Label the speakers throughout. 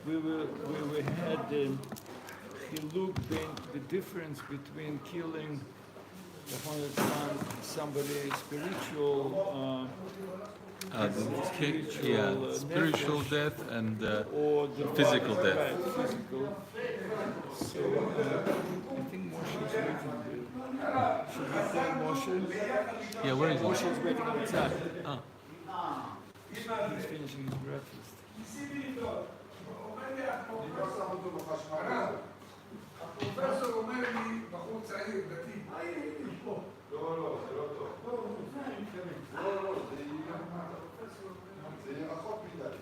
Speaker 1: we had Hiluk, the difference between killing somebody spiritual,
Speaker 2: spiritual death and
Speaker 1: or the
Speaker 2: physical death.
Speaker 1: Right, physical. So I think Moshe is waiting there. Should we call Moshe?
Speaker 2: Yeah, where is
Speaker 1: Moshe
Speaker 2: he?
Speaker 1: is waiting outside.
Speaker 2: Ah.
Speaker 1: He's finishing his breakfast.
Speaker 3: הפרופסור אומר לי, בחור צעיר, דתי. לא, זה לא טוב. לא, זה יהיה רחוק מדי.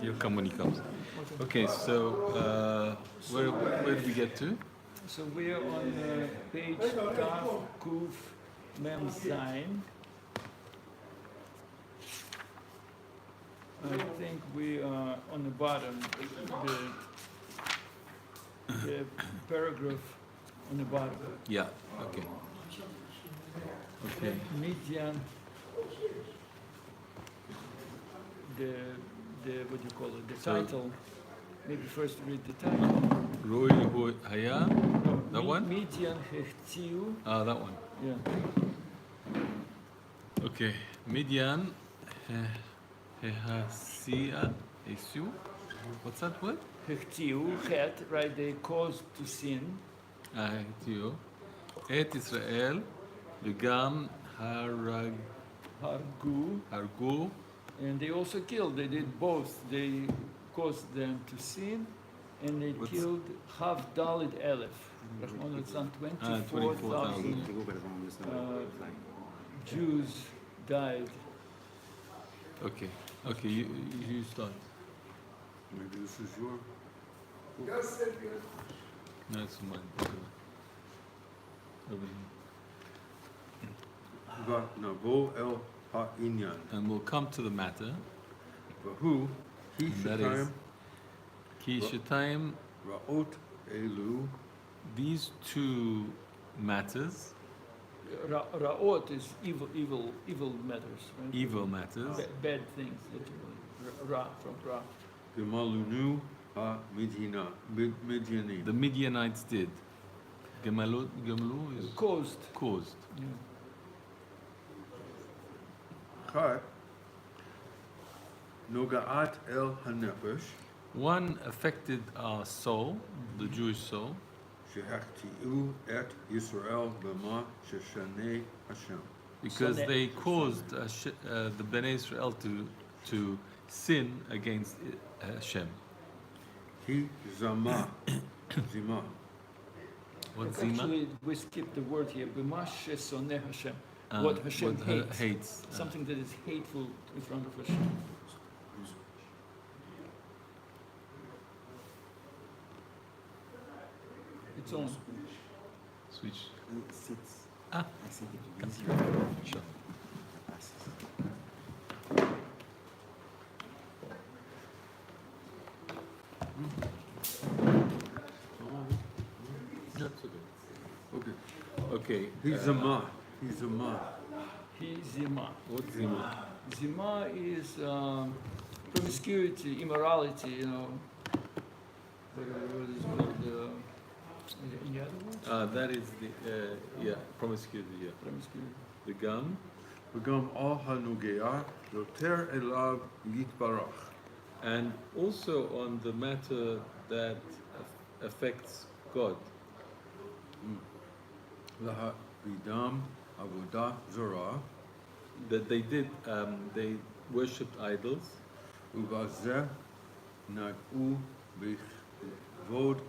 Speaker 2: He'll come when he comes. Okay, so where did we get to?
Speaker 1: So we are on page Taf Kuf Mem Zayin. I think we are on the bottom, the paragraph on the bottom.
Speaker 2: Yeah, okay. Okay.
Speaker 1: Midian, the what do you call it? The title. Maybe first read the title.
Speaker 2: Roy Haya? That one?
Speaker 1: Midian Hechtiu.
Speaker 2: Ah, that one.
Speaker 1: Yeah.
Speaker 2: Okay. Midian Hehasia Esu. What's that word?
Speaker 1: Hechtiu, het, right? They caused to sin.
Speaker 2: Hechtiu. Et Israel. V'gam Hargu.
Speaker 1: And they also killed. They did both. They caused them to sin, and they killed Hav Dalid Elef. 24,000 Jews died.
Speaker 2: Okay. Okay, you start.
Speaker 3: Maybe this is your...
Speaker 2: No, it's mine. Over here.
Speaker 3: Navo el ha'inyan.
Speaker 2: And we'll come to the matter.
Speaker 3: Vahu, ki
Speaker 2: That is
Speaker 3: shetayim,
Speaker 2: Ki Shetayim.
Speaker 3: ra'ot elu,
Speaker 2: These two matters,
Speaker 1: Ra'ot is evil matters. Right?
Speaker 2: evil matters,
Speaker 1: Bad things, literally. Ra, from Ra.
Speaker 3: gemalunu ha'midyanim.
Speaker 2: the Midianites did. Gemalu is
Speaker 1: Caused.
Speaker 2: caused.
Speaker 1: Yeah.
Speaker 3: Chat, noga'at el hanefesh,
Speaker 2: One affected our soul, the Jewish soul,
Speaker 3: shehachti'u et Yisrael b'ma sheshanei Hashem.
Speaker 2: because they caused the Bnei Israel to sin against Hashem.
Speaker 3: Ki zama, zima.
Speaker 2: What Zima?
Speaker 1: Actually, we skipped the word here. B'mash soneh Hashem. What Hashem hates. Something that is hateful in front of Hashem. It's on.
Speaker 2: Switch.
Speaker 4: Sits.
Speaker 2: Ah.
Speaker 4: I think it
Speaker 2: Come.
Speaker 4: is easier.
Speaker 2: Sure. That's okay. Okay.
Speaker 3: He's zama, he's zama.
Speaker 1: He's Zima.
Speaker 2: What's Zima?
Speaker 1: Zima is promiscuity, immorality, you know. What is called, any other words?
Speaker 2: That is the promiscuity. Yeah.
Speaker 1: Promiscuity.
Speaker 2: The gum.
Speaker 3: וגם all הנוגע יותר אליו יתברך.
Speaker 2: And also on the matter that affects God.
Speaker 3: להעבידם עבודה זרה,
Speaker 2: That they did, they worshipped idols.
Speaker 3: ובזה נגעו בכבוד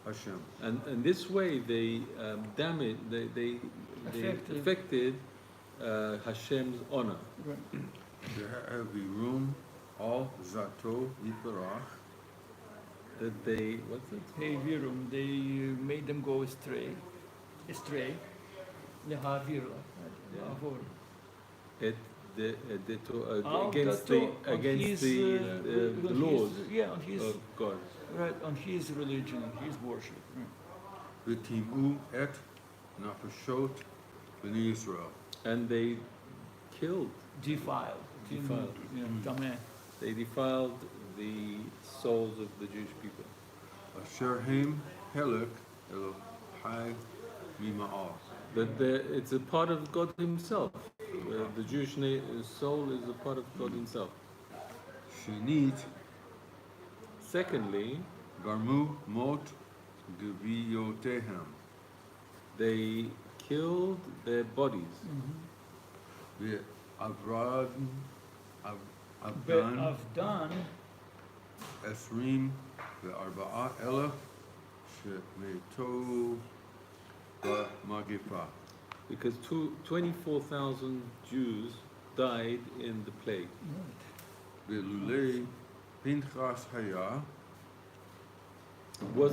Speaker 3: השם.
Speaker 2: And this way they damaged, they affected Hashem's honor.
Speaker 1: Right.
Speaker 3: והעבירום על זאתו יתברך,
Speaker 2: That they, what's it?
Speaker 1: Hey Virum, they made them go astray. Lehavira.
Speaker 2: At the
Speaker 1: Al
Speaker 2: against
Speaker 1: Dato,
Speaker 2: the
Speaker 1: on his,
Speaker 2: the
Speaker 1: on
Speaker 2: laws
Speaker 1: his, on his,
Speaker 2: of God.
Speaker 1: right, on his religion, on his worship. Right.
Speaker 3: וטימאו את נפשות בני ישראל.
Speaker 2: And they killed,
Speaker 1: Defiled.
Speaker 2: defiled.
Speaker 1: Tameh.
Speaker 2: They defiled the souls of the Jewish people.
Speaker 3: Asher hem helek Elohai mima'al.
Speaker 2: That it's a part of God Himself. The Jewish soul is a part of God Himself.
Speaker 3: Shenit
Speaker 2: Secondly,
Speaker 3: garmu mot geviyotehem.
Speaker 2: they killed their bodies.
Speaker 3: Ve'avran
Speaker 1: Be'avdan,
Speaker 3: esrim ve'arba'a elef shemeto ba'magifa.
Speaker 2: Because 24,000 Jews died in the plague.
Speaker 3: Ve'lulei Pinchas haya
Speaker 2: Were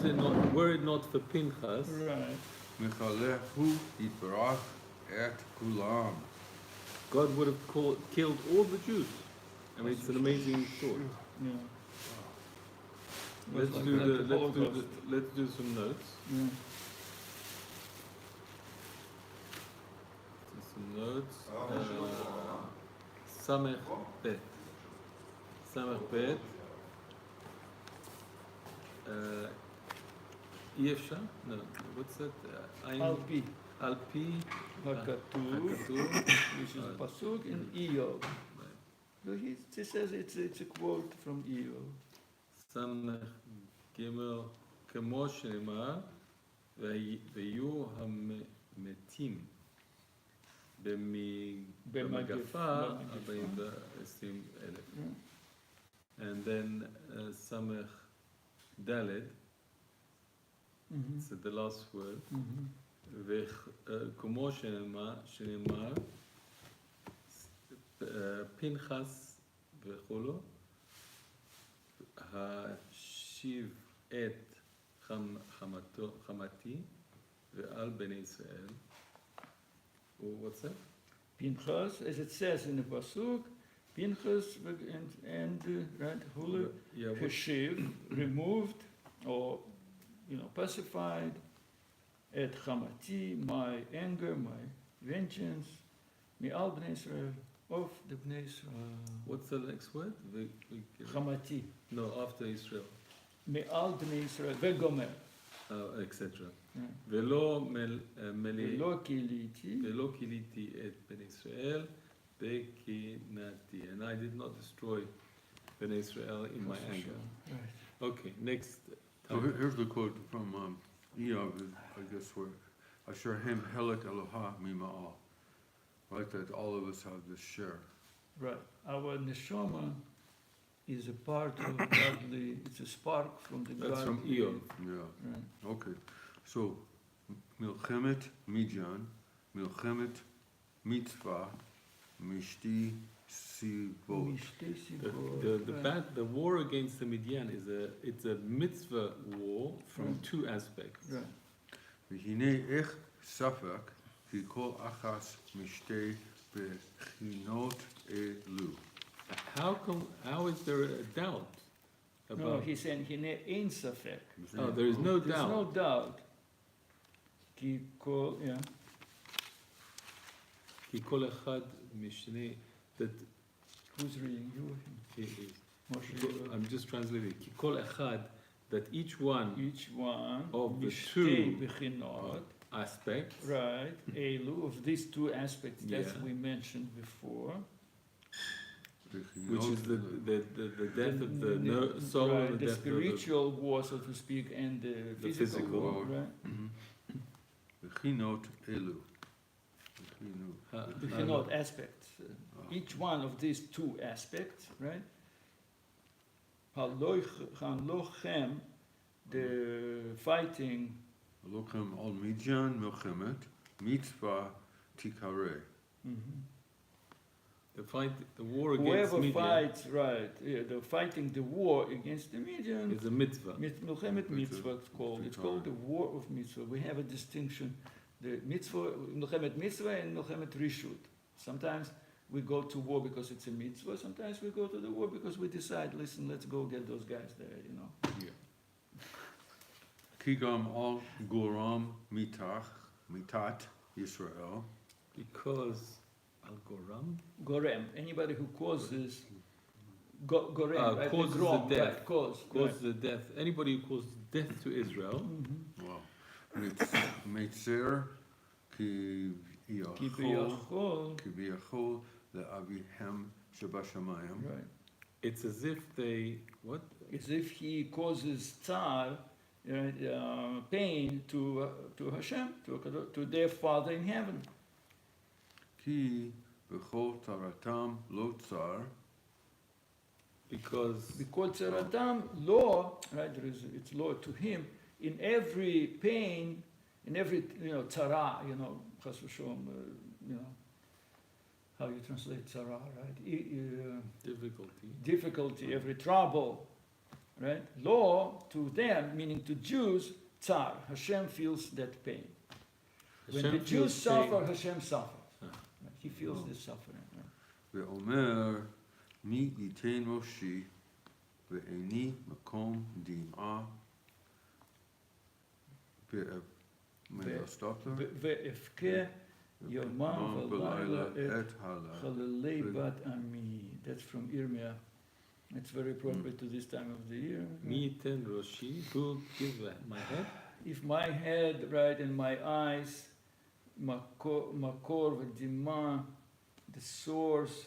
Speaker 2: it not for Pinchas,
Speaker 1: right.
Speaker 3: mechalehu yitbarach et kulam.
Speaker 2: God would have killed all the Jews. I mean, it's an amazing thought.
Speaker 1: Yeah.
Speaker 2: Let's
Speaker 1: Like
Speaker 2: do
Speaker 1: the Holocaust.
Speaker 2: let's do some notes.
Speaker 1: Yeah.
Speaker 2: Some notes. Samech Bet. Samech Bet. Yesha? No. What's that?
Speaker 1: Alpi
Speaker 2: Alpi.
Speaker 1: Hakatuv,
Speaker 2: Hakatuv.
Speaker 1: which is pasuk in Eov. So he says it's a quote from Eov.
Speaker 2: Samech Gimel. כמו שנאמר, ויהיו המתים במגפה 40,000. And then Samech Daled, so the last word, וכמו שנאמר, פנחס וכולו, השיב את חמתי ועל בני ישראל. What's that?
Speaker 1: Pinchas, as it says in the pasuk, Pinchas and right, Hula, Heshiv, removed or pacified at Hamati, my anger, my vengeance, Mi'al Bnei Israel, of the Bnei Israel.
Speaker 2: What's the next word?
Speaker 1: Hamati,
Speaker 2: No, after Israel.
Speaker 1: Mi'al Bnei Israel, Vegomer.
Speaker 2: Etc. ולא כיליתי את בני ישראל בקנאתי. And I did not destroy Bnei Israel in my anger.
Speaker 1: Right.
Speaker 2: Okay, next.
Speaker 3: So here's the quote from Eov, I guess, where Asher hem helek Eloha mima'al. Right, that all of us have this share.
Speaker 1: Right. Our neshama is a part of godly, it's a spark from the
Speaker 2: That's from
Speaker 1: godly.
Speaker 2: Eov.
Speaker 3: Yeah.
Speaker 1: Right.
Speaker 3: Okay. So Milchemet Midyan, Milchemet Mitzvah, Mishti Sivot.
Speaker 2: The war against the Midian it's a mitzvah war from two aspects.
Speaker 1: Right.
Speaker 3: V'hinei ech safek ki kol achas mishtei bechinot elu.
Speaker 2: How is there a doubt
Speaker 1: No,
Speaker 2: about?
Speaker 1: he's saying hine ein safek.
Speaker 2: Oh, there is no
Speaker 1: There's
Speaker 2: doubt.
Speaker 1: no doubt. Ki kol, yeah.
Speaker 2: כי כל אחד משני, that
Speaker 1: Who's reading? You or him?
Speaker 2: he is.
Speaker 1: Moshe.
Speaker 2: I'm just translating. כי כל אחד, that each one
Speaker 1: Each one
Speaker 2: Of the
Speaker 1: mishtei
Speaker 2: two
Speaker 1: bechinot,
Speaker 2: aspects,
Speaker 1: right? Elu, of these two aspects that
Speaker 2: Yeah.
Speaker 1: we mentioned before.
Speaker 2: which is the death of the soul
Speaker 1: Right,
Speaker 2: and
Speaker 1: the
Speaker 2: death
Speaker 1: spiritual war, so to speak, and the physical war,
Speaker 3: war.
Speaker 1: right?
Speaker 3: Bechinot elu.
Speaker 2: of
Speaker 1: Bechinot aspects. Each one of these two aspects, right? Halochem, the fighting,
Speaker 3: Lochem al Midyan Milchemet Mitzvah Tikare.
Speaker 2: the war against
Speaker 1: whoever
Speaker 2: Midian
Speaker 1: fights, right, the fighting the war against the Midian,
Speaker 2: is a mitzvah.
Speaker 1: Milchemet mitzvah it's called. It's called the war of mitzvah. We have a distinction, the mitzvah, Milchemet mitzvah and Milchemet rishut. Sometimes we go to war because it's a mitzvah. Sometimes we go to the war because we decide, listen, let's go get those guys there, you know.
Speaker 3: Kigam al Goram Mitat Israel.
Speaker 2: Because Al-Goram?
Speaker 1: Gorem, anybody who causes Gorem, right?
Speaker 2: Causes the
Speaker 1: Grom,
Speaker 2: death.
Speaker 1: right? Cause
Speaker 2: Causes the death. Anybody who causes death to Israel.
Speaker 1: Mhm.
Speaker 3: Wow. Mitzer ki
Speaker 1: Kibiyachol,
Speaker 3: kiviyachol le'avihem shebashamayim.
Speaker 1: right?
Speaker 2: It's as if they, what?
Speaker 1: As if he causes tsar, right, pain to Hashem, to their Father in heaven.
Speaker 3: Ki v'chol taratam lo tsar.
Speaker 2: Because
Speaker 1: Because Tzaratam, law, right? It's law to him in every pain, in every tzara, chas v'sholom, how you translate tzara, right? Difficulty, every trouble, right? Law to them, meaning to Jews, tsar. Hashem feels that pain. When the Jews suffer, Hashem suffers. Right? He feels this suffering. Right?
Speaker 3: Ve'omer mi yitein Moshi ve'eni makom dim'a. May I stop there?
Speaker 1: Ve'efke yomam v'layla et
Speaker 3: hala.
Speaker 1: Chalelei bat ami. That's from Yirmiyah. It's very appropriate to this time of the year.
Speaker 2: Mi ten roshi, who gives my head?
Speaker 1: If my head, right, and my eyes, makor v'dima, the source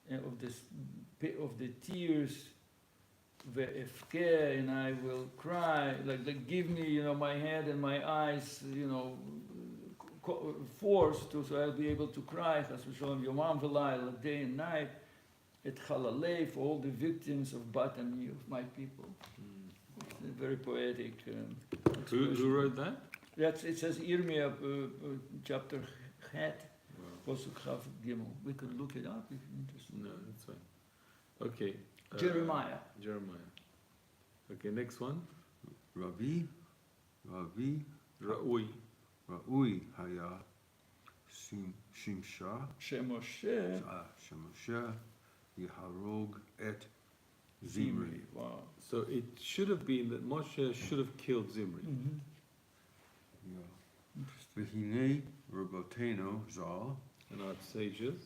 Speaker 1: of the tears, ve'efke, and I will cry, like give me, my head and my eyes, force to, so I'll be able to cry, chas v'sholom, yomam v'layla, day and night, et chalalei, for all the victims of Bat Ami, of my people. It's a very poetic
Speaker 2: Who wrote that?
Speaker 1: It says Yirmiyah, chapter Het, Posuk Chav Gimel. We could look it up if you're interested.
Speaker 2: No, that's fine. Okay.
Speaker 1: Jeremiah.
Speaker 2: Okay, next one.
Speaker 3: Ravi
Speaker 2: Ra'ui.
Speaker 3: haya shimsha
Speaker 1: Shemoshe
Speaker 3: shemoshe yiharog et Zimri.
Speaker 1: Wow.
Speaker 2: So it should have been that Moshe should have killed Zimri.
Speaker 1: Mm-hmm.
Speaker 3: Yeah. V'hinei raboteno zal
Speaker 2: And our sages,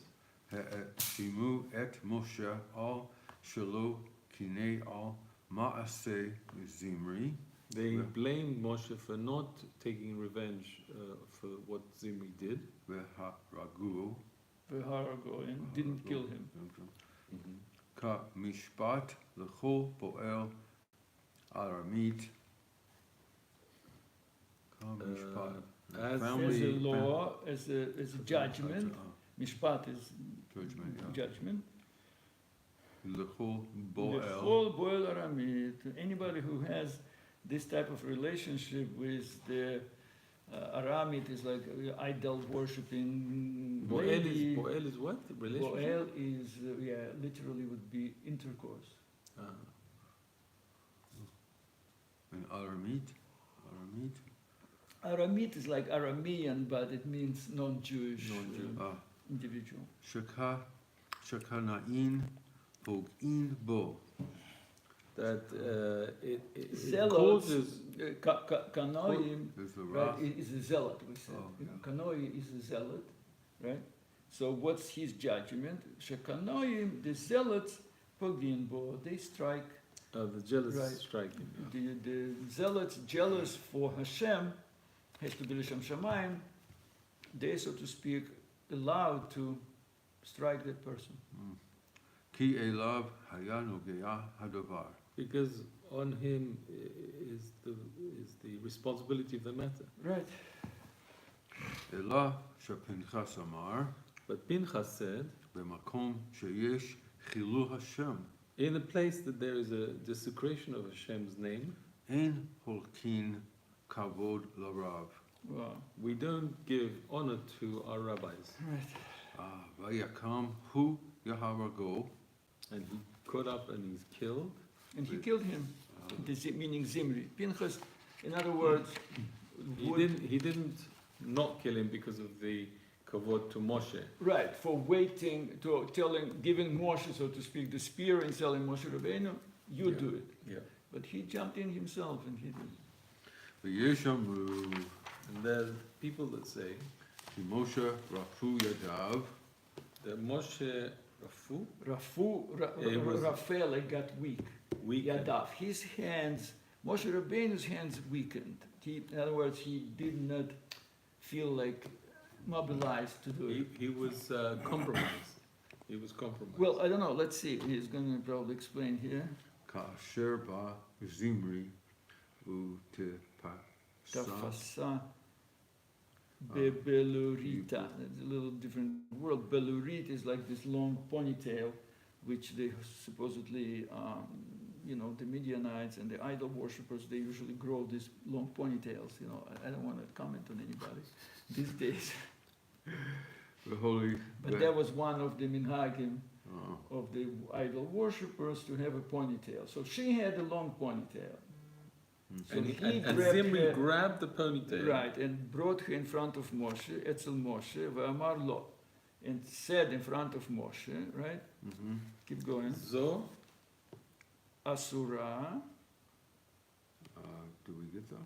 Speaker 3: shimu et Moshe al shelo kinei al ma'aseh Zimri.
Speaker 2: they blamed Moshe for not taking revenge for what Zimri did.
Speaker 3: V'haragu
Speaker 1: V'harago, and didn't kill him.
Speaker 3: Ka mishpat l'chol poel aramit. Ka mishpat.
Speaker 2: As
Speaker 1: As a law, as a judgment. Mishpat is
Speaker 3: Judgment, yeah.
Speaker 1: judgment.
Speaker 3: L'chol boel.
Speaker 1: L'chol boel aramit. Anybody who has this type of relationship with the Aramit is like idol worshipping lady.
Speaker 2: Boel is what? Relationship?
Speaker 1: Boel is, literally would be intercourse.
Speaker 3: And aramit.
Speaker 1: Aramit is like Aramean, but it means non-Jewish individual.
Speaker 3: Shekana'in pog'in bo.
Speaker 2: That it
Speaker 1: Zealots,
Speaker 2: causes...
Speaker 1: Kanoim,
Speaker 3: Is the
Speaker 1: right,
Speaker 3: wrath.
Speaker 1: is a zealot, we said.
Speaker 3: Oh, yeah.
Speaker 1: Kanoi is a zealot, right? So what's his judgment? Shekanoim, the zealots, pogin bo, they strike.
Speaker 2: the jealous
Speaker 1: Right.
Speaker 2: striking.
Speaker 1: The zealots jealous for Hashem, has to be L'Shem Shamayim, they, so to speak, allowed to strike that person.
Speaker 3: Ki elav haya nogea hadavar.
Speaker 2: Because on him is the responsibility of the matter.
Speaker 1: Right.
Speaker 3: Ela shepinchas amar
Speaker 2: But Pinchas said,
Speaker 3: b'makom sheyesh chilu Hashem
Speaker 2: in a place that there is a desecration of Hashem's name,
Speaker 3: ein holkin kavod larav.
Speaker 1: Wow.
Speaker 2: we don't give honor to our rabbis.
Speaker 1: Right.
Speaker 3: Vayakam hu yaharago.
Speaker 2: And he caught up and he's killed.
Speaker 1: And he killed him, meaning Zimri. Pinchas, in other words,
Speaker 2: He didn't not kill him because of the kavod to Moshe.
Speaker 1: right, for waiting, giving Moshe, so to speak, the spear and telling Moshe Rabbeinu, you
Speaker 2: Yeah.
Speaker 1: do it.
Speaker 2: Yeah.
Speaker 1: But he jumped in himself and he did.
Speaker 3: V'yeshamru
Speaker 2: And there's people that say
Speaker 3: ki Moshe rafu yadav
Speaker 2: The Moshe Rafu,
Speaker 1: Rafu,
Speaker 2: It was-
Speaker 1: Raphael got weak.
Speaker 2: weakened.
Speaker 1: Yadav. His hands, Moshe Rabbeinu's hands weakened. In other words, he did not feel like mobilized to do it.
Speaker 2: He was compromised. He was compromised.
Speaker 1: Well, I don't know. Let's see. He's going to probably explain here.
Speaker 3: כאשר בא זמרי ותפסה
Speaker 1: Tafasa Belurita. That's a little different word. Belurit is like this long ponytail, which they supposedly, the Midianites and the idol worshippers, they usually grow these long ponytails. I don't want to comment on anybody these days.
Speaker 3: the holy
Speaker 1: But that was one of the minhagim
Speaker 3: uh,
Speaker 1: of the idol worshippers to have a ponytail. So she had a long ponytail. So
Speaker 2: And,
Speaker 1: he
Speaker 2: and
Speaker 1: grabbed
Speaker 2: Zimri
Speaker 1: her,
Speaker 2: grabbed the ponytail.
Speaker 1: right, and brought her in front of Moshe, Etzel Moshe, V'amar lo, and said in front of Moshe, right?
Speaker 3: mhm.
Speaker 1: Keep going.
Speaker 2: Zo,
Speaker 1: Asura,
Speaker 3: Do we get that?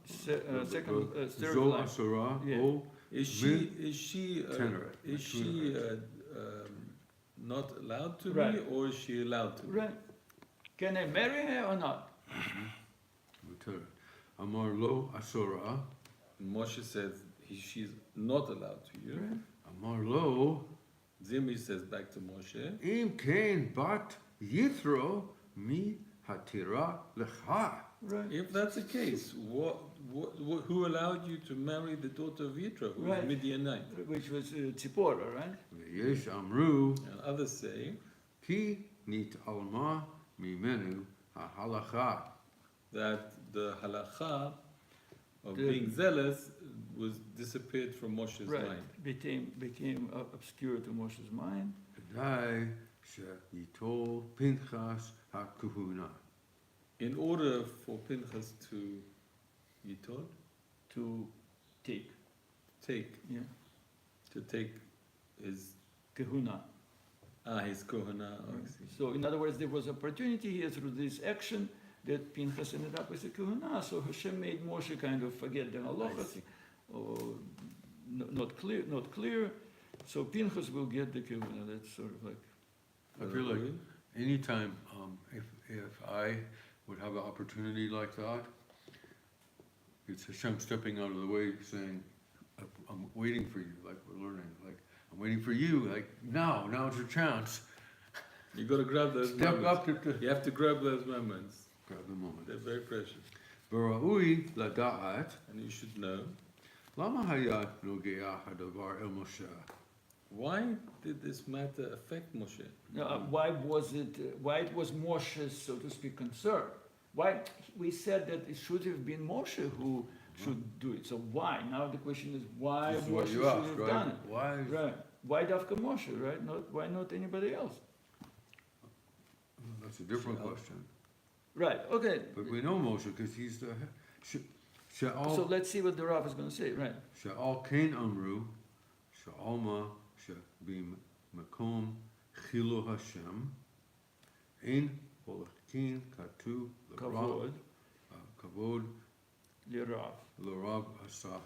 Speaker 1: third
Speaker 3: Zo
Speaker 1: line.
Speaker 3: Asura,
Speaker 1: Yeah.
Speaker 3: O
Speaker 2: is she
Speaker 3: tenor.
Speaker 2: is she not allowed to
Speaker 1: Right.
Speaker 2: be, or is she allowed to? be?
Speaker 1: Right. Can I marry her or not?
Speaker 3: Amar lo Asura,
Speaker 2: Moshe says she's not allowed to you.
Speaker 1: Right.
Speaker 3: Amar lo
Speaker 2: Zimri says back to Moshe,
Speaker 3: im kein bat Yithro mi hatira lecha.
Speaker 1: Right.
Speaker 2: if that's the case, who allowed you to marry the daughter of Yitro, who
Speaker 1: Right.
Speaker 2: was Midianite?
Speaker 1: Which was Tzipporah, right?
Speaker 3: V'yesh amru
Speaker 2: And others say
Speaker 3: ki nit alma mimenu halacha.
Speaker 2: that the halacha of
Speaker 1: The-
Speaker 2: being zealous was disappeared from Moshe's
Speaker 1: Right.
Speaker 2: mind.
Speaker 1: Became obscure to Moshe's mind.
Speaker 3: Kedai she'yitol Pinchas hakuhuna.
Speaker 2: In order for Pinchas to Yitod,
Speaker 1: To take, yeah,
Speaker 2: to take his
Speaker 1: kahuna.
Speaker 2: his kohana. Oh, I see.
Speaker 1: So in other words, there was opportunity here through this action that Pinchas ended up with a kahuna. So Hashem made Moshe kind of forget the halacha, or not clear. So Pinchas will get the kahuna. That's sort of like,
Speaker 3: I feel like anytime, if I would have an opportunity like that, it's Hashem stepping out of the way saying, I'm waiting for you, like we're learning, like, I'm waiting for you, like, now's your chance.
Speaker 2: You got to grab those
Speaker 3: Step
Speaker 2: moments.
Speaker 3: up to
Speaker 2: You have to grab those moments.
Speaker 3: grab the moment.
Speaker 2: They're very precious,
Speaker 3: V'ra'ui lada'at,
Speaker 2: and you should know
Speaker 3: lama haya nogea hadavar el Moshe.
Speaker 2: why did this matter affect Moshe.
Speaker 1: why it was Moshe's, so to speak, concern? Why we said that it should have been Moshe who should do it. So why? Now the question is why
Speaker 3: This is
Speaker 1: Moshe
Speaker 3: what
Speaker 1: should
Speaker 3: you
Speaker 1: have
Speaker 3: asked,
Speaker 1: done
Speaker 3: right?
Speaker 1: it.
Speaker 3: Why?
Speaker 1: Right. Why Dafka Moshe, right? Why not anybody else?
Speaker 3: That's a different
Speaker 2: Shall-
Speaker 3: question.
Speaker 1: Right, okay.
Speaker 3: But we know Moshe because he's the, she'al.
Speaker 1: So let's see what the Rav is going to say, right?
Speaker 3: She'al kain amru, she'alma she'b'makom chilu Hashem, ein holachkin katu l'rav,
Speaker 1: Kavod,
Speaker 3: kavod
Speaker 1: Lirav,
Speaker 3: l'rav asa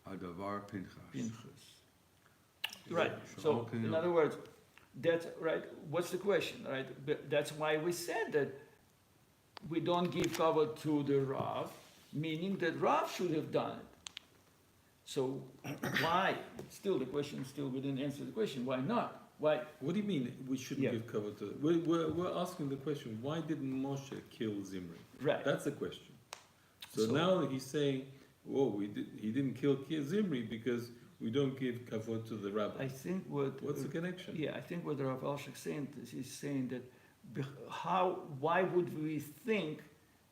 Speaker 3: hadavar Pinchas.
Speaker 1: Pinchas. Right,
Speaker 3: She'al
Speaker 1: so
Speaker 3: kain
Speaker 1: in other words, that's right. What's the question, right? That's why we said that we don't give kavod to the Rav, meaning that Rav should have done it. So why? Still, the question still we didn't answer the question. Why not? Why?
Speaker 2: What do you mean we shouldn't
Speaker 1: Yeah.
Speaker 2: give cover to it? We're asking the question, why didn't Moshe kill Zimri?
Speaker 1: Right.
Speaker 2: That's the question. So,
Speaker 1: So-
Speaker 2: now he's saying, he didn't kill Zimri because we don't give kavod to the rabbi.
Speaker 1: I think what.
Speaker 2: What's the connection?
Speaker 1: Yeah, I think what Rav Alshech saying is he's saying that why would we think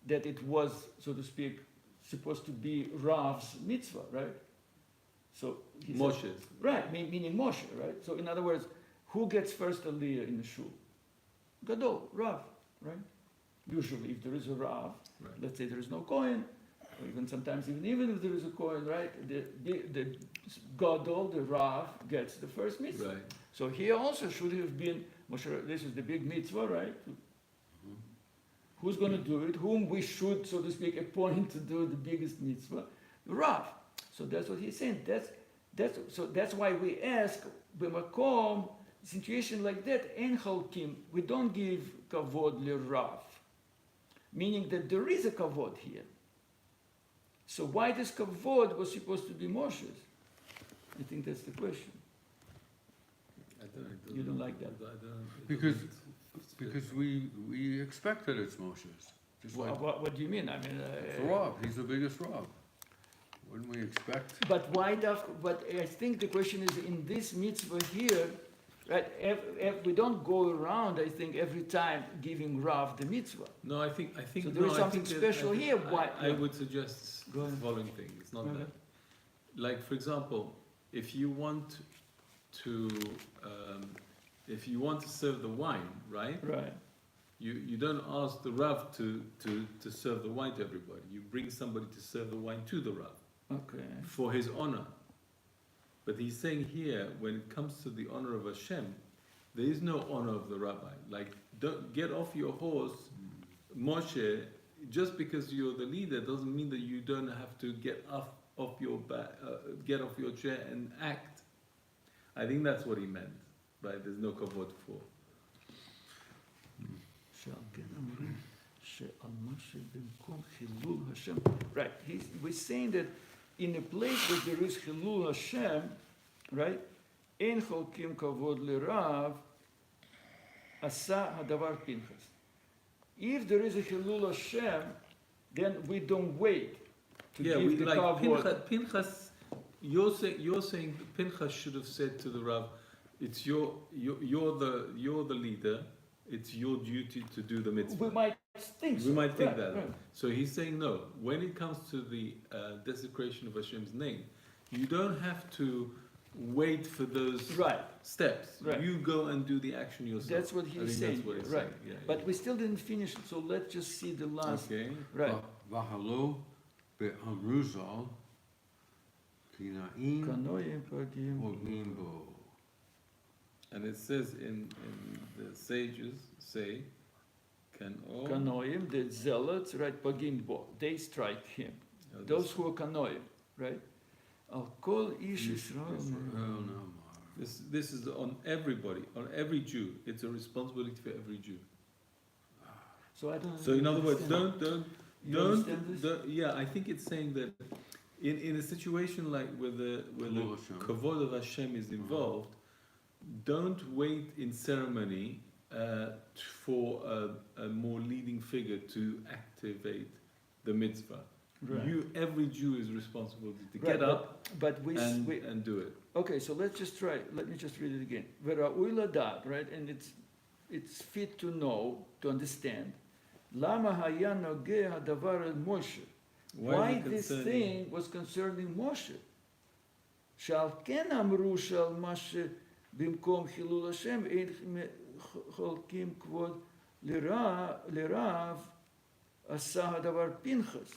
Speaker 1: that it was, so to speak, supposed to be Rav's mitzvah, right? So he said-
Speaker 2: Moshe's.
Speaker 1: right, meaning Moshe, right? So in other words, who gets first aliyah in the shul? Gadol, Rav, right? Usually, if there is a Rav,
Speaker 2: Right.
Speaker 1: let's say there is no Kohen, or even sometimes even if there is a Kohen, right? The Gadol, the Rav, gets the first mitzvah.
Speaker 2: Right.
Speaker 1: So here also should have been Moshe. This is the big mitzvah, right? Who's going to do it? Whom we should, so to speak, appoint to do the biggest mitzvah? The Rav. So that's what he's saying. That's why we ask b'makom situation like that, en halkim, we don't give kavod lerav, meaning that there is a kavod here. So why this kavod was supposed to be Moshe's? I think that's the question. You don't like that?
Speaker 3: Because we expect that it's Moshe's. Just like
Speaker 1: What do you mean? I mean,
Speaker 3: it's Rav. He's the biggest Rav. Wouldn't we expect?
Speaker 1: but why? But I think the question is in this mitzvah here, right? We don't go around. I think every time giving Rav the mitzvah.
Speaker 2: No, I think.
Speaker 1: So there is something special here. Why?
Speaker 2: I would suggest the following thing. It's not that. Like, for example, if you want to serve the wine, right?
Speaker 1: Right.
Speaker 2: You don't ask the Rav to serve the wine to everybody. You bring somebody to serve the wine to the Rav.
Speaker 1: Okay.
Speaker 2: For his honor. But he's saying here, when it comes to the honor of Hashem, there is no honor of the rabbi. Like, don't get off your horse, Moshe. Just because you're the leader doesn't mean that you don't have to get off your chair and act. I think that's what he meant, right? There's no kavod for.
Speaker 1: Right. We're saying that in a place where there is Hilul Hashem, right? En cholkim kavod lerav, asa hadavar Pinchas. If there is a Hilul Hashem, then we don't wait to give the kavod.
Speaker 2: Pinchas, you're saying Pinchas should have said to the Rav, it's you're the leader. It's your duty to do the mitzvah.
Speaker 1: We might think so.
Speaker 2: We might think
Speaker 1: Right,
Speaker 2: that.
Speaker 1: right.
Speaker 2: So he's saying no. When it comes to the desecration of Hashem's name, you don't have to wait for those steps.
Speaker 1: Right.
Speaker 2: You go and do the action yourself.
Speaker 1: That's what he's saying.
Speaker 2: That's what he's
Speaker 1: right.
Speaker 2: saying. Yeah,
Speaker 1: but we still didn't finish it, so let's just see the last.
Speaker 2: Okay.
Speaker 1: Right.
Speaker 3: V'halo be'amruzal kina'im
Speaker 1: Kanoim pagim.
Speaker 3: ogim bo.
Speaker 2: And it says in the sages say,
Speaker 1: Kanoim, the zealots, right, pagim bo, they strike him. Those who are kanoim, right? Al kol ish Yisrael.
Speaker 2: This is on everybody, on every Jew. It's a responsibility for every Jew.
Speaker 1: So I don't.
Speaker 2: So in other words,
Speaker 1: understand.
Speaker 2: don't. Yeah, I think it's saying that in a situation like where the kavod of Hashem is involved, don't wait in ceremony for a more leading figure to activate the mitzvah.
Speaker 1: Right.
Speaker 2: Every Jew is responsible to get up and do it.
Speaker 1: Okay, so let's just try. Let me just read it again. Vera'ui ladat, right, and it's fit to know, to understand. Lama haya nogeh hadavar el Moshe. Why this thing was concerning Moshe? Shal ken amru shal Moshe bimkom chilul Hashem ein cholkim kvod lerav asa hadavar Pinchas.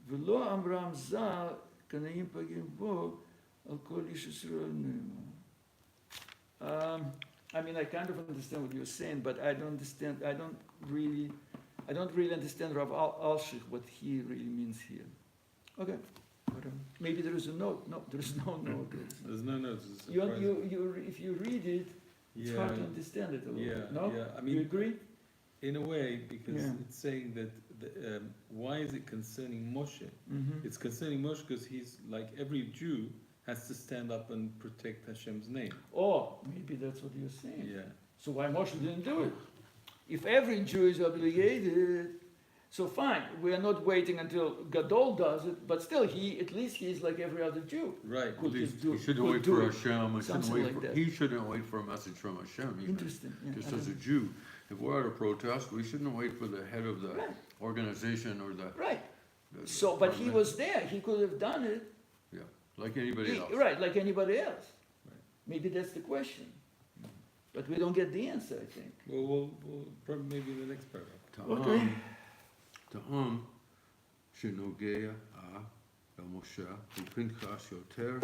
Speaker 1: V'lo amram zal kanaim pagim bo al kol ish Yisrael ne'ema. I mean, I kind of understand what you're saying, but I don't understand. I don't really understand Rav Alshech what he really means here. Okay, maybe there is a note. No, there is no note.
Speaker 2: There's no notes.
Speaker 1: If you read it, it's hard to understand it a little bit. No?
Speaker 2: Yeah. I mean,
Speaker 1: you agree?
Speaker 2: In a way, because it's saying that why is it concerning Moshe?
Speaker 1: Mm-hmm.
Speaker 2: It's concerning Moshe because he's like every Jew has to stand up and protect Hashem's name.
Speaker 1: Oh, maybe that's what you're saying.
Speaker 2: Yeah.
Speaker 1: So why Moshe didn't do it? If every Jew is obligated, so fine. We are not waiting until Gadol does it, but still, at least he's like every other Jew.
Speaker 2: Right.
Speaker 3: He shouldn't wait for Hashem. He shouldn't wait for a message from Hashem.
Speaker 1: Interesting. Yeah,
Speaker 3: just as a Jew, if we're at a protest, we shouldn't wait for the head of the organization or the.
Speaker 1: Right. But he was there. He could have done it.
Speaker 3: Yeah, like anybody else.
Speaker 1: Right, like anybody else.
Speaker 2: Right.
Speaker 1: Maybe that's the question. But we don't get the answer, I think.
Speaker 2: Well, we'll probably maybe in the next paragraph.
Speaker 1: Okay.
Speaker 3: Ta'am shenogea Moshe u'Pinchas yoter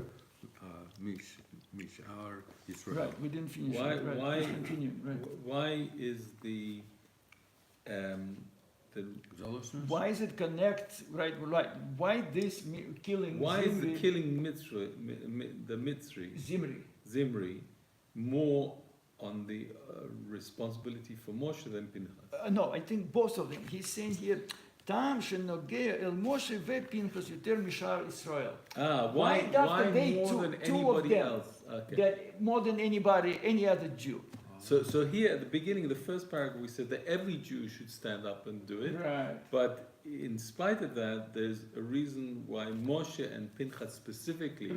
Speaker 3: mishar Yisrael.
Speaker 1: Right, we didn't finish.
Speaker 2: Why
Speaker 1: continue? Right.
Speaker 2: Why is the
Speaker 3: Zealousness?
Speaker 1: Why is it connect? Right. Why this killing?
Speaker 2: Why
Speaker 1: Zimri,
Speaker 2: is the killing Mitzri, the Mitzri
Speaker 1: Zimri?
Speaker 2: Zimri more on the responsibility for Moshe than Pinchas?
Speaker 1: No, I think both of them. He's saying here, טעם שנוגע אל משה ופנחס יותר משאר ישראל.
Speaker 2: Why
Speaker 1: they
Speaker 2: more than
Speaker 1: two of
Speaker 2: anybody
Speaker 1: them?
Speaker 2: else? Okay.
Speaker 1: That more than anybody, any other Jew.
Speaker 2: So here at the beginning, the first paragraph, we said that every Jew should stand up and do it.
Speaker 1: Right.
Speaker 2: But in spite of that, there's a reason why Moshe and Pinchas specifically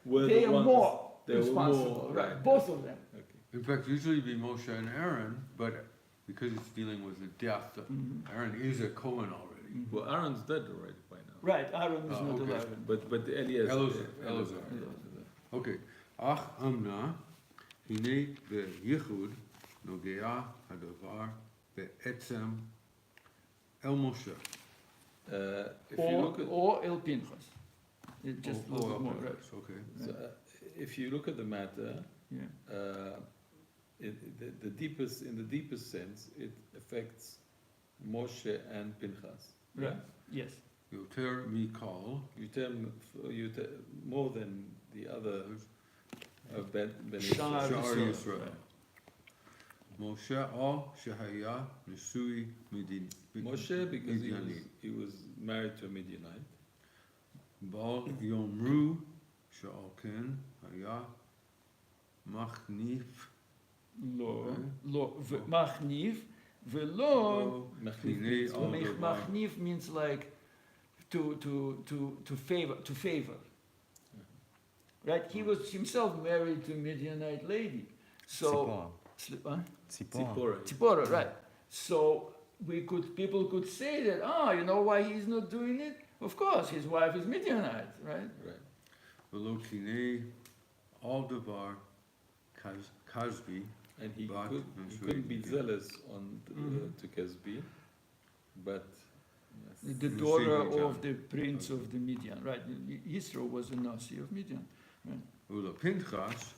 Speaker 2: were
Speaker 1: They
Speaker 2: the
Speaker 1: are
Speaker 2: ones.
Speaker 1: more
Speaker 2: They were
Speaker 1: responsible.
Speaker 2: more,
Speaker 1: Right. Both of them.
Speaker 2: Okay.
Speaker 3: In fact, usually it'd be Moshe and Aaron, but because it's dealing with the death, Aaron is a Cohen already.
Speaker 2: Well, Aaron's dead already by now.
Speaker 1: Right. Aaron is not
Speaker 3: okay.
Speaker 1: alive.
Speaker 2: But Eliezer.
Speaker 3: Elazar. Okay. Ach amna, hine beyichud nogea hadavar be'etzem el Moshe.
Speaker 2: If you look at
Speaker 1: Or El Pinchas. It just a little bit more. Right.
Speaker 3: Okay.
Speaker 2: so, if you look at the matter,
Speaker 1: Yeah.
Speaker 2: the deepest, in the deepest sense, it affects Moshe and Pinchas.
Speaker 1: Right. Yes.
Speaker 3: Yoter mikal.
Speaker 2: You tell more than the other Ben
Speaker 1: Shar
Speaker 3: Shar
Speaker 1: Yisrael.
Speaker 3: Yisrael. Moshe al shehaya nisui midin.
Speaker 2: Moshe, because
Speaker 3: Midianit.
Speaker 2: he was married to a Midianite.
Speaker 3: Bal yomru she'al ken haya machnif
Speaker 1: Lo machniv velo
Speaker 2: Mechnif.
Speaker 3: all the
Speaker 1: machniv means like to favor. Right? He was himself married to a Midianite lady. So
Speaker 2: Tzipora.
Speaker 1: Tzipora, right. So people could say that, you know why he's not doing it? Of course, his wife is Midianite, right?
Speaker 2: Right.
Speaker 3: velo kinei all davar kazbi.
Speaker 2: And he
Speaker 3: But-
Speaker 2: couldn't be zealous on to Kesbi, but yes.
Speaker 1: The
Speaker 3: You
Speaker 1: daughter
Speaker 3: see,
Speaker 1: of the prince of the Midian, right? Yisro was a Nasi of Midian.
Speaker 3: Ula Pinchas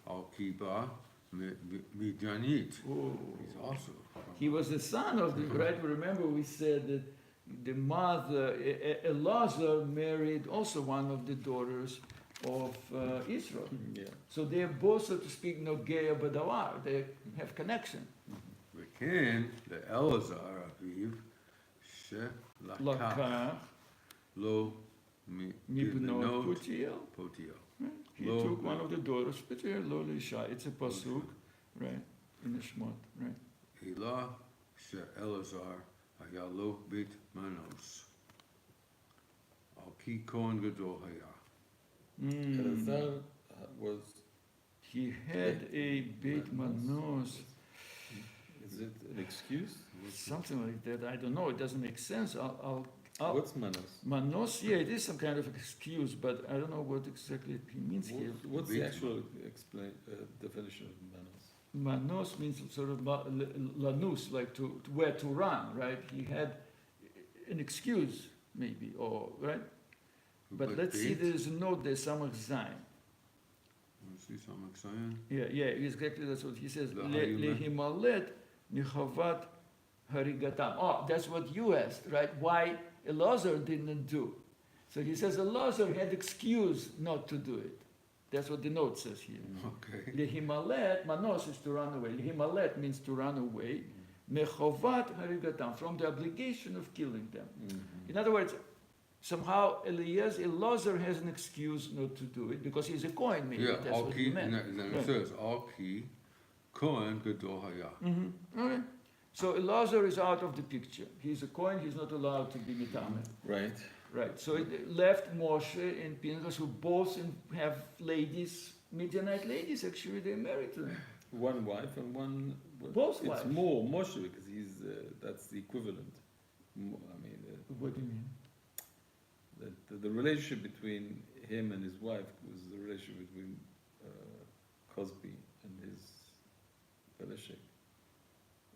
Speaker 3: al kiba midyanit.
Speaker 1: Oh.
Speaker 3: He's also.
Speaker 1: He was the son of the, right? Remember we said that the mother, Elazar, married also one of the daughters of Israel.
Speaker 2: Yeah.
Speaker 1: So they are both, so to speak, Nogea Badawar. They have connection.
Speaker 3: וכן לאלעזר אביו שלקח
Speaker 1: Lakach,
Speaker 3: לו
Speaker 1: Mibnot
Speaker 3: מבנות
Speaker 1: Putiel.
Speaker 3: פוטיו.
Speaker 1: He
Speaker 3: Lo-
Speaker 1: took one of the daughters, Putiel, Lo Lisha. It's a pasuk, right? In the Shemot, right?
Speaker 3: אלא שאלעזר היה לו בית מנוס. על כי כהן גדול היה.
Speaker 2: Elazar was.
Speaker 1: He had a Beit Manos,
Speaker 2: Is it an excuse?
Speaker 1: something like that. I don't know. It doesn't make sense.
Speaker 2: What's manos?
Speaker 1: Manos, yeah, it is some kind of excuse, but I don't know what exactly he means here.
Speaker 2: What's the actual definition of manos?
Speaker 1: Manos means sort of lanus, like to where to run, right? He had an excuse, maybe, or right. But let's see.
Speaker 3: בית,
Speaker 1: There is a note there, Samach Zayin.
Speaker 3: let's see some exciting.
Speaker 1: Yeah, exactly. That's what he says.
Speaker 3: Lahayume.
Speaker 1: Lehimalet nichavat harigatam. Oh, that's what you asked, right? Why Elazar didn't do? So he says Elazar had excuse not to do it. That's what the note says here.
Speaker 3: Okay.
Speaker 1: Lehimalet, manos is to run away. Lehimalet means to run away. Mechovat harigatam, from the obligation of killing them. In other words, somehow Elazar has an excuse not to do it because he's a Kohen, maybe.
Speaker 3: Yeah,
Speaker 1: That's
Speaker 3: al
Speaker 1: what he
Speaker 3: ki,
Speaker 1: meant.
Speaker 3: and then
Speaker 1: Right.
Speaker 3: it says al ki Kohen gadol haya.
Speaker 1: Okay. So Elazar is out of the picture. He's a Kohen, he's not allowed to be Mitame.
Speaker 2: Right.
Speaker 1: Right. So it left Moshe and Pinchas, who both have ladies, Midianite ladies, actually, they're married to them.
Speaker 2: One wife and one.
Speaker 1: Both
Speaker 2: it's
Speaker 1: wives.
Speaker 2: more Moshe because he's that's the equivalent.
Speaker 1: What do you mean?
Speaker 2: The relationship between him and his wife was the relationship between Cosby and his Alshech.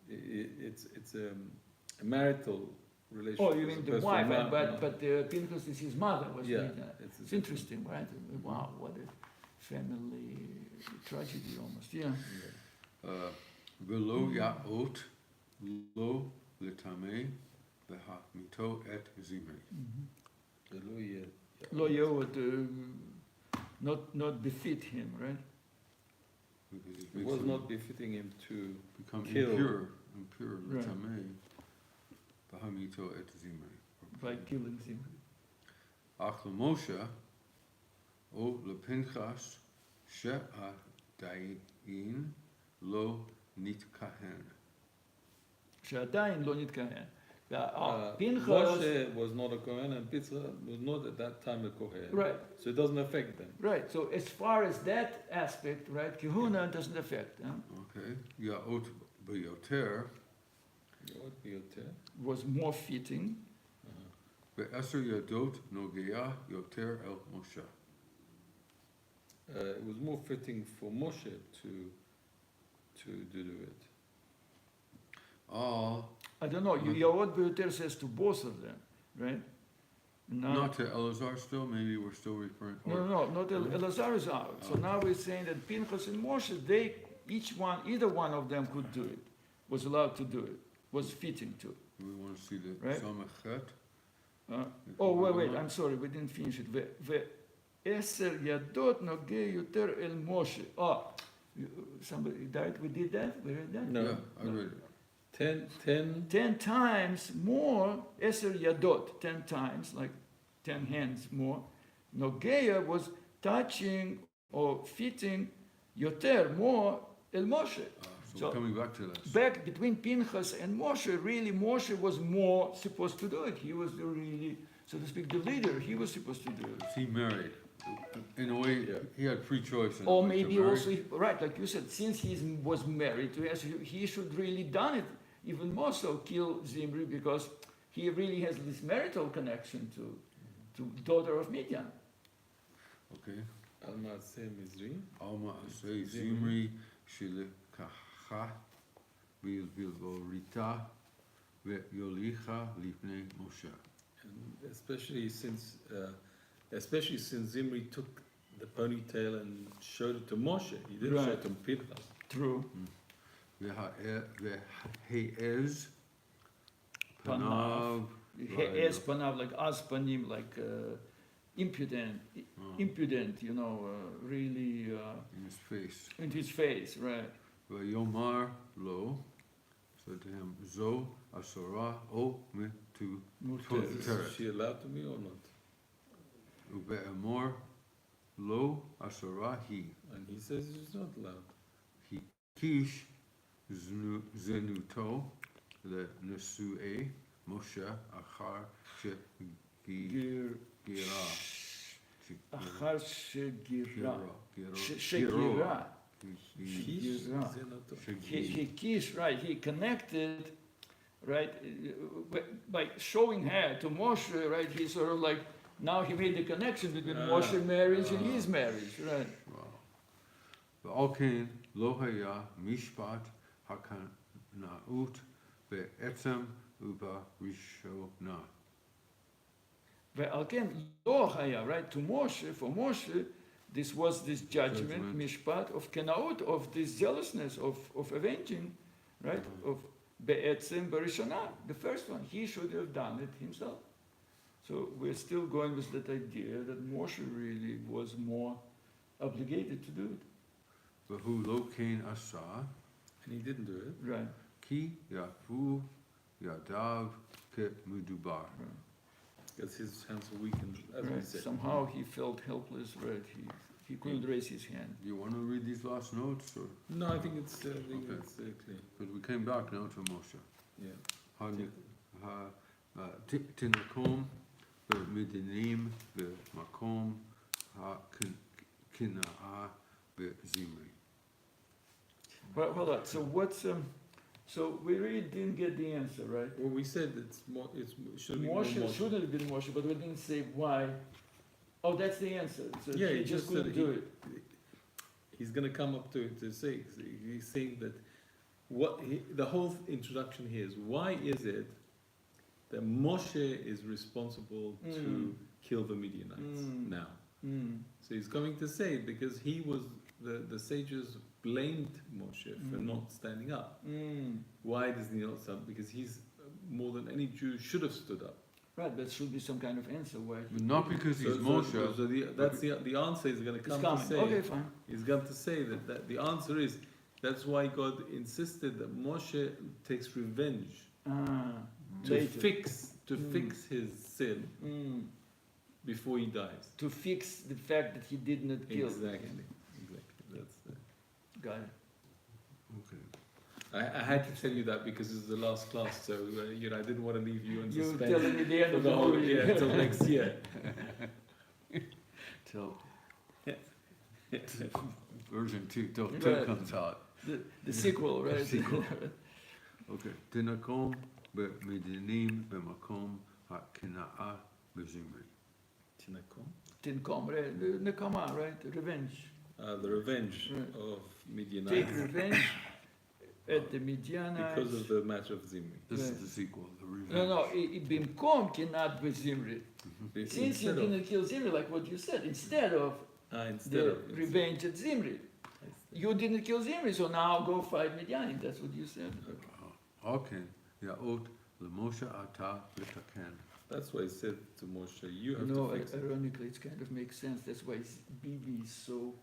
Speaker 2: It's a marital relationship.
Speaker 1: Oh, you
Speaker 2: as
Speaker 1: mean the
Speaker 2: opposed to
Speaker 1: wife,
Speaker 2: ma-
Speaker 1: but Pinchas is his mother. Was
Speaker 2: Yeah,
Speaker 1: Midianite. It's interesting, right? Wow, what a family tragedy almost. Yeah.
Speaker 3: Velo yaot lo litame v'hamito et zimri.
Speaker 1: Lo Yehud, not befit him, right?
Speaker 3: because it
Speaker 2: It
Speaker 3: makes
Speaker 2: was
Speaker 3: him
Speaker 2: not befitting him to
Speaker 3: become
Speaker 2: kill.
Speaker 3: impure,
Speaker 1: Right.
Speaker 3: l'tamei, b'hamito et zimri.
Speaker 1: By killing Zimri.
Speaker 3: Ach l'Moshe, o l'Pinchas, she'adayin lo nitkahen.
Speaker 1: שעדיין לא נתכהן. פנחס,
Speaker 2: Moshe was not a Kohen and Pinchas was not at that time a Kohen.
Speaker 1: right,
Speaker 2: So it doesn't affect them.
Speaker 1: right. So as far as that aspect, right, Kehuna doesn't affect.
Speaker 3: Okay, ya'ot b'yoter,
Speaker 2: What biyoter?
Speaker 1: Was more fitting.
Speaker 3: ve'eser yadot nogea yoter el Moshe.
Speaker 2: It was more fitting for Moshe to do it.
Speaker 3: All,
Speaker 1: I don't know. Yahod B'yoter says to both of them, right?
Speaker 3: not to Elazar still, maybe we're still referring,
Speaker 1: No, not Elazar is out. So now we're saying that Pinchas and Moshe, either one of them could do it, was allowed to do it, was fitting to.
Speaker 3: we want to see the
Speaker 1: Right.
Speaker 3: Samachet.
Speaker 1: Oh, wait, I'm sorry, we didn't finish it. Ve'eser yadot nogeh yoter el Moshe. Oh, somebody died, we did that? We read that?
Speaker 2: No.
Speaker 3: Yeah, I read it.
Speaker 2: 10
Speaker 1: 10 times more, Eser Yadot, 10 times, like 10 hands more. Nogeya was touching or fitting Yoter, more, El Moshe.
Speaker 3: So
Speaker 1: So-
Speaker 3: we're coming back to this.
Speaker 1: Back between Pinchas and Moshe, really Moshe was more supposed to do it. He was the really, so to speak, the leader. He was supposed to do it.
Speaker 3: He married. In a way,
Speaker 2: Yeah.
Speaker 3: he had free choice. in a
Speaker 1: Or
Speaker 3: way to
Speaker 1: maybe
Speaker 3: marry.
Speaker 1: also, right, like you said, since he was married to us, he should really done it, even more so, kill Zimri, because he really has this marital connection to daughter of Midian.
Speaker 3: Okay.
Speaker 2: Alma Mizri.
Speaker 3: Alma Asay Zimri Shilikacha Bilborita Ve'yolicha Lifnei Moshe.
Speaker 2: And especially since Zimri took the ponytail and showed it to Moshe. He didn't show it
Speaker 1: Right.
Speaker 2: to Pinchas.
Speaker 1: True.
Speaker 3: Ve'he'ez
Speaker 1: Panav.
Speaker 3: Panav
Speaker 1: Es panav, like aspanim, like impudent, really
Speaker 3: in his face.
Speaker 1: in his face, right?
Speaker 3: Ve'yomar Lo said to him, Zo Asora O Mitu
Speaker 1: Muter.
Speaker 2: Is she allowed to be or not?
Speaker 3: Ube'emor Lo Asora Hi.
Speaker 2: And he says she's not allowed.
Speaker 3: Kish Zenuto the Nesue Moshe Achar Shegira.
Speaker 1: Achar shegira.
Speaker 3: Shegira.
Speaker 2: Kish,
Speaker 1: Gira.
Speaker 2: Zenoto.
Speaker 1: He kissed, right? He connected, right? By showing her to Moshe, right? He sort of like, now he made the connection between Moshe marriage and his marriage, right?
Speaker 3: V'alkein lo haya mishpat hakanaut be'etzem uba rishona.
Speaker 1: Again, lo haya, right? To Moshe, for Moshe, this was this judgment, mishpat, of kenaut, of this jealousness, of avenging, right? Of be'etzem barishona, the first one. He should have done it himself. So we're still going with that idea that Moshe really was more obligated to do it.
Speaker 3: V'hu lo kein asa
Speaker 2: And he didn't do it.
Speaker 1: Right.
Speaker 3: ki yafu yadav ke mudubar.
Speaker 2: Because his hands were weakened, as we
Speaker 1: Right.
Speaker 2: said.
Speaker 1: Somehow he felt helpless, right? He couldn't raise his hand.
Speaker 3: Do you want to read these last notes, or
Speaker 2: No, I think it's clear.
Speaker 3: because we came back now to Moshe?
Speaker 2: Yeah.
Speaker 3: Tinakom b'medinim b'makom ha'kinaa b'zimri.
Speaker 1: But hold on. So what's so we really didn't get the answer, right?
Speaker 2: Well, we said it should be more
Speaker 1: Moshe
Speaker 2: Moshe.
Speaker 1: should have been Moshe, but we didn't say why. Oh, that's the answer. So
Speaker 2: Yeah,
Speaker 1: he
Speaker 2: he
Speaker 1: just
Speaker 2: just said
Speaker 1: couldn't do it.
Speaker 2: He's going to come up to it to say. He's saying that the whole introduction here is, why is it that Moshe is responsible to kill the Midianites now? So he's coming to say, because he was the sages blamed Moshe for not standing up. Why does he not stand up? Because he's more than any Jew should have stood up.
Speaker 1: Right, there should be some kind of answer why.
Speaker 3: But not because he's Moshe.
Speaker 2: The answer is going to
Speaker 1: It's
Speaker 2: come
Speaker 1: coming.
Speaker 2: to say.
Speaker 1: Okay, fine.
Speaker 2: He's going to say that the answer is that's why God insisted that Moshe takes revenge to
Speaker 1: Later.
Speaker 2: fix his sin
Speaker 1: Mm.
Speaker 2: before he dies.
Speaker 1: To fix the fact that he did not kill.
Speaker 2: Exactly. That's
Speaker 1: Got it.
Speaker 3: Okay.
Speaker 2: I had to tell you that because this is the last class, so I didn't want to leave you in
Speaker 1: You're
Speaker 2: suspense
Speaker 1: telling me the end
Speaker 2: for
Speaker 1: of
Speaker 2: the whole
Speaker 1: movie.
Speaker 2: year until next year.
Speaker 3: Till version 2
Speaker 1: Right.
Speaker 3: comes out.
Speaker 1: The sequel, right?
Speaker 3: sequel. Okay. Tinakom be'medinim be'makom ha'kena'ah be'zimri.
Speaker 2: Tinakom?
Speaker 1: Tinkom, right? The Nekama, right? Revenge.
Speaker 2: The revenge
Speaker 1: Right.
Speaker 2: of Midianites
Speaker 1: Take revenge at the Midianites.
Speaker 2: because of the matter of Zimri.
Speaker 3: This
Speaker 1: Right.
Speaker 3: is the sequel, the revenge.
Speaker 1: No, Bimkom cannot be Zimri. Since you
Speaker 2: Instead of-
Speaker 1: didn't kill Zimri, like what you said, instead of
Speaker 2: instead
Speaker 1: the
Speaker 2: of
Speaker 1: revenge at Zimri. You didn't kill Zimri, so now go fight Midian. That's what you said.
Speaker 3: Okay. Ya'ot l'Moshe ata l'taken.
Speaker 2: That's why he said to Moshe, you have
Speaker 1: No,
Speaker 2: to fix it.
Speaker 1: ironically, it kind of makes sense. That's why Bibi is so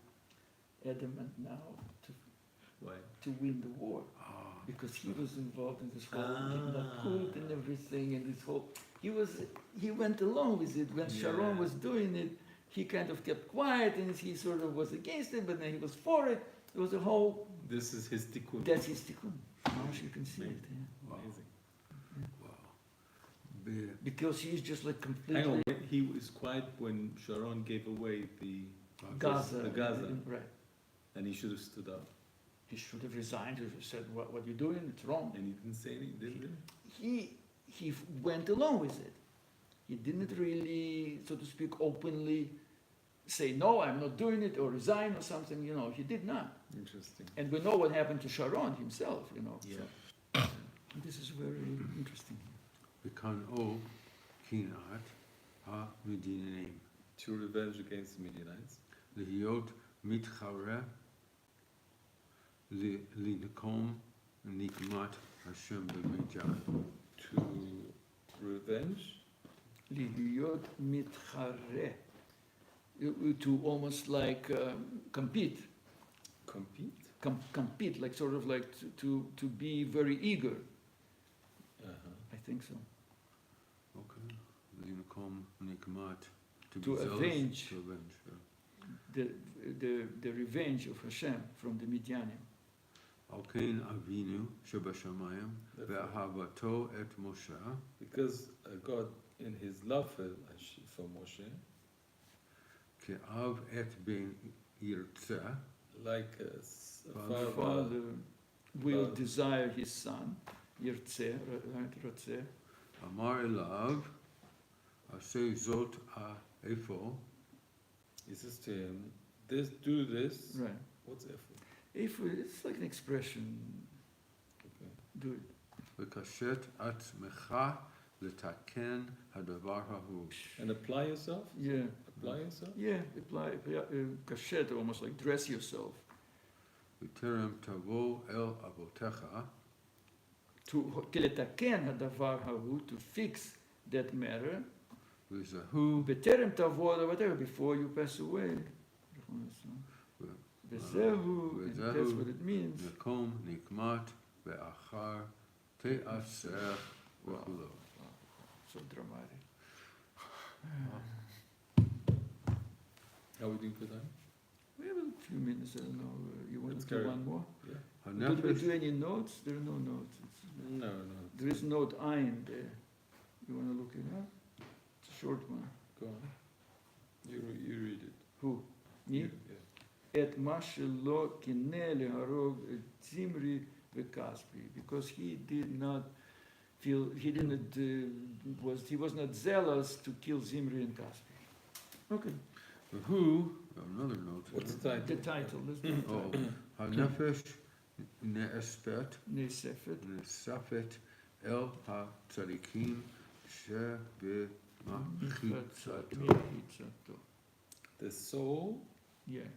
Speaker 1: adamant now
Speaker 2: Why?
Speaker 1: to win the war.
Speaker 3: Ah,
Speaker 1: Because he was involved in this whole
Speaker 2: Ah.
Speaker 1: cult and everything, and this whole he went along with it when Sharon
Speaker 2: Yeah.
Speaker 1: was doing it. He kind of kept quiet and he sort of was against it, but then he was for it. There was a whole
Speaker 2: This is his tikkun.
Speaker 1: that's his tikkun. Now you can see it, yeah.
Speaker 2: Amazing.
Speaker 3: wow. Be-
Speaker 1: Because he's just like
Speaker 2: Hang
Speaker 1: completely
Speaker 2: on, he was quiet when Sharon gave away the
Speaker 1: Gaza.
Speaker 2: The Gaza.
Speaker 1: Right.
Speaker 2: and he should have stood up.
Speaker 1: He should have resigned. He said, "What are you doing? It's wrong."
Speaker 2: And he didn't say anything, did he?
Speaker 1: He went along with it. He didn't really, so to speak, openly say, no, I'm not doing it, or resign or something, he did not.
Speaker 2: Interesting.
Speaker 1: And we know what happened to Sharon himself,
Speaker 2: Yeah.
Speaker 1: So this is very interesting.
Speaker 3: Bekan'o kinat ha'medinim.
Speaker 2: To revenge against the Midianites.
Speaker 3: Lihiyot mitchare linkom nikmat Hashem b'mijan.
Speaker 2: To revenge.
Speaker 1: Lihiyot mitchare. To almost like compete.
Speaker 2: Compete?
Speaker 1: Compete, like sort of like to be very eager.
Speaker 2: Uh-huh.
Speaker 1: I think so.
Speaker 3: Okay. Linkom nikmat.
Speaker 1: To
Speaker 3: be zealous,
Speaker 1: avenge.
Speaker 3: To avenge.
Speaker 1: The revenge of Hashem from the Midianim.
Speaker 3: Alkein avinu shebashamayim ve'ahavato et Moshe
Speaker 2: Because God, in his love for Moshe,
Speaker 3: ke'av et ben yirtzeh
Speaker 2: like a
Speaker 1: The father will desire his son, Yirtzeh, right, Ratzeh.
Speaker 3: amar elav aseh zot ha'efo
Speaker 2: he says to him, do this.
Speaker 1: Right.
Speaker 2: What's effort?
Speaker 1: If it's like an expression,
Speaker 2: Okay.
Speaker 1: do it.
Speaker 3: v'kashet atzmecha letaken hadavar hahu.
Speaker 2: And apply yourself?
Speaker 1: Yeah.
Speaker 2: Apply yourself?
Speaker 1: Yeah, apply, kashet, almost like dress yourself.
Speaker 3: v'terem tavo el avotecha
Speaker 1: To keletaken hadavar hahu, to fix that matter.
Speaker 3: v'zahu
Speaker 1: Beterem tavod, or whatever, before you pass away. Bezehu, and that's what it means.
Speaker 3: nekom nikmat ve'achar te'aser v'chulo.
Speaker 1: So dramatic.
Speaker 2: How are we doing for time?
Speaker 1: We have a few minutes, I don't know. You want
Speaker 2: Let's
Speaker 1: to do
Speaker 2: carry
Speaker 1: one more?
Speaker 2: Yeah.
Speaker 1: Did we
Speaker 3: Hanefesh
Speaker 1: do any notes? There are no notes.
Speaker 2: No.
Speaker 1: There is note ein there. You want to look it up? It's a short one.
Speaker 2: Go on. You read it.
Speaker 1: Who? Me?
Speaker 2: Yeah.
Speaker 1: Et mashelo kinele harog zimri v'kaspi, because he did not feel, he was not zealous to kill Zimri and Kaspi. Okay.
Speaker 3: who, another note.
Speaker 2: What's the title?
Speaker 1: The title, let's do the
Speaker 3: Oh,
Speaker 1: title.
Speaker 3: hanefesh ne'espet
Speaker 1: Nesefet.
Speaker 3: nesafet el ha-tzadikim shebemachitzato.
Speaker 1: Mechitzato.
Speaker 2: The soul
Speaker 1: Yeah.
Speaker 2: is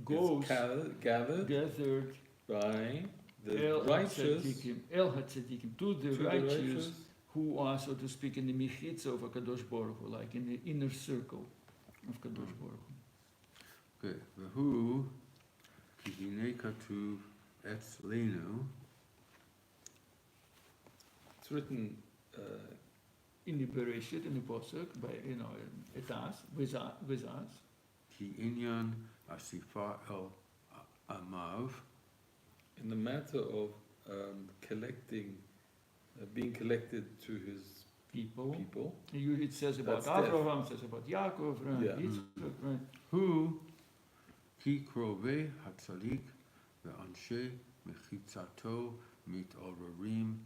Speaker 1: Goes,
Speaker 2: gathered
Speaker 1: gathered,
Speaker 2: by the
Speaker 1: El
Speaker 2: righteous
Speaker 1: HaTzadikim, El HaTzadikim, to the
Speaker 2: to
Speaker 1: righteous, who are, so to speak, in the mechitza of HaKadosh Baruch Hu, like in the inner circle of Kadosh Baruch Hu.
Speaker 3: Okay, והוא כי הנה כתוב אצלנו.
Speaker 2: It's written
Speaker 1: In the Bereshit, in the Pasuk, by, it us, with us.
Speaker 3: כי עניין אסיפה אל עמיו.
Speaker 2: in the matter of collecting, being collected to his
Speaker 1: people.
Speaker 2: people.
Speaker 1: It says about
Speaker 2: That's
Speaker 1: Abraham, it says about Yaakov, right?
Speaker 2: Yeah.
Speaker 1: Yitzchak, right?
Speaker 3: הוא כי קרובי הצדיק ואנשי מחיצתו מתעוררים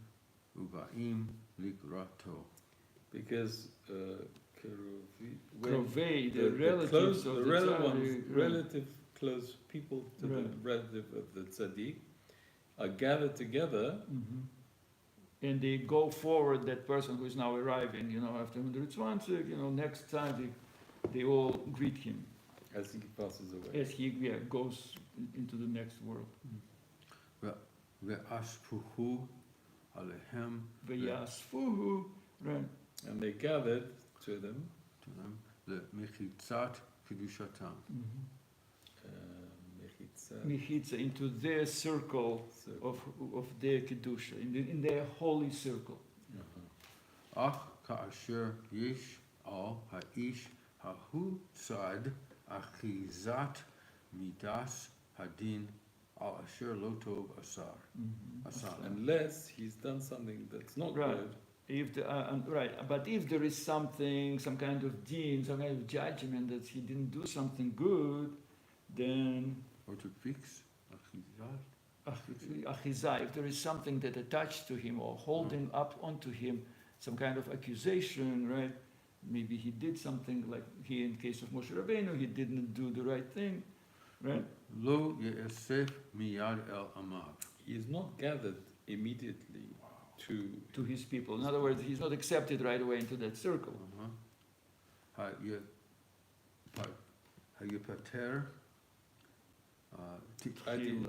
Speaker 3: ובאים לקראתו.
Speaker 2: Because
Speaker 1: Krovei, the relatives
Speaker 2: close,
Speaker 1: of
Speaker 2: the
Speaker 1: the tzaddik,
Speaker 2: relative close people to the relative of the tzaddik are gathered together.
Speaker 1: And they go forward, that person who is now arriving, after 120, next time they all greet him
Speaker 2: As he passes away.
Speaker 1: as he goes into the next world.
Speaker 3: ואספוהו עליהם
Speaker 1: V'yasfuhu, right?
Speaker 2: And they gathered to them
Speaker 3: למחיצת קדושתם.
Speaker 1: Mechitza, into their circle of their kedusha, in their holy circle.
Speaker 3: אך כאשר יש על האיש ההוא צד אחיזת מידס הדין על אשר לא טוב עשה.
Speaker 2: Unless he's done something that's not
Speaker 1: Right.
Speaker 2: good.
Speaker 1: If but if there is something, some kind of deen, some kind of judgment that he didn't do something good, then
Speaker 3: Or to fix אחיזת.
Speaker 1: achizah, if there is something that attached to him or holding up onto him, some kind of accusation, right? Maybe he did something like here in case of Moshe Rabbeinu, he didn't do the right thing, right?
Speaker 3: לא יאסף מיד אל עמיו.
Speaker 2: He is not gathered immediately
Speaker 1: To his people. In other words, he's not accepted right away into that circle.
Speaker 3: היפטר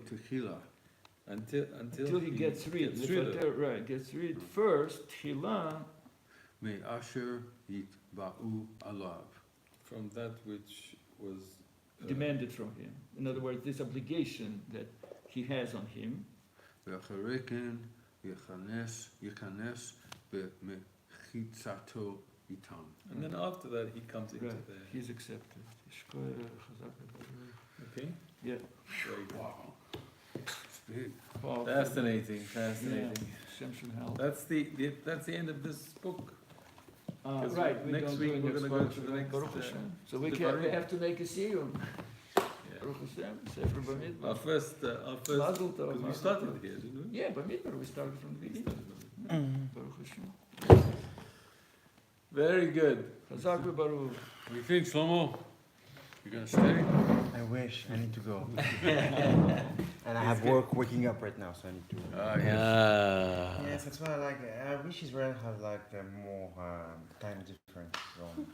Speaker 3: תחילה.
Speaker 2: until
Speaker 1: he gets rid.
Speaker 2: gets rid of it.
Speaker 1: Right, gets rid first, tchila,
Speaker 3: מאשר יתבעו עליו.
Speaker 2: from that which was
Speaker 1: demanded from him. In other words, this obligation that he has on him.
Speaker 3: ואחרי כן יכנס במחיצתו איתם.
Speaker 2: and then after that he comes into
Speaker 1: Right.
Speaker 2: there.
Speaker 1: He's accepted.
Speaker 2: Okay?
Speaker 1: Yeah.
Speaker 2: Very good.
Speaker 3: Wow. It's big.
Speaker 1: Wow.
Speaker 2: Fascinating.
Speaker 1: Shem should help.
Speaker 2: That's the end of this book.
Speaker 1: Right, we
Speaker 2: next
Speaker 1: don't
Speaker 2: week
Speaker 1: do
Speaker 2: we're
Speaker 1: next
Speaker 2: gonna go
Speaker 1: part,
Speaker 2: to the next,
Speaker 1: Baruch Hashem. So we
Speaker 2: the
Speaker 1: can we
Speaker 2: Baruch.
Speaker 1: have to make a siyum.
Speaker 2: Yeah.
Speaker 1: Baruch Hashem, Sefer Bamidbar.
Speaker 2: Our first,
Speaker 1: Mazel tov,
Speaker 2: because we
Speaker 1: Mazel
Speaker 2: started
Speaker 1: tov.
Speaker 2: here, didn't we?
Speaker 1: Yeah, Bamidbar, we started from the beginning. Baruch Hashem.
Speaker 2: Very good.
Speaker 1: Chazak v'baruch.
Speaker 3: What do you think, Shlomo? You gonna stay?
Speaker 4: I wish. I need to go. And I have work waking up right now, so I need to.
Speaker 3: Yes.
Speaker 4: Yes, that's why I like. I wish Israel had like a more time difference zone.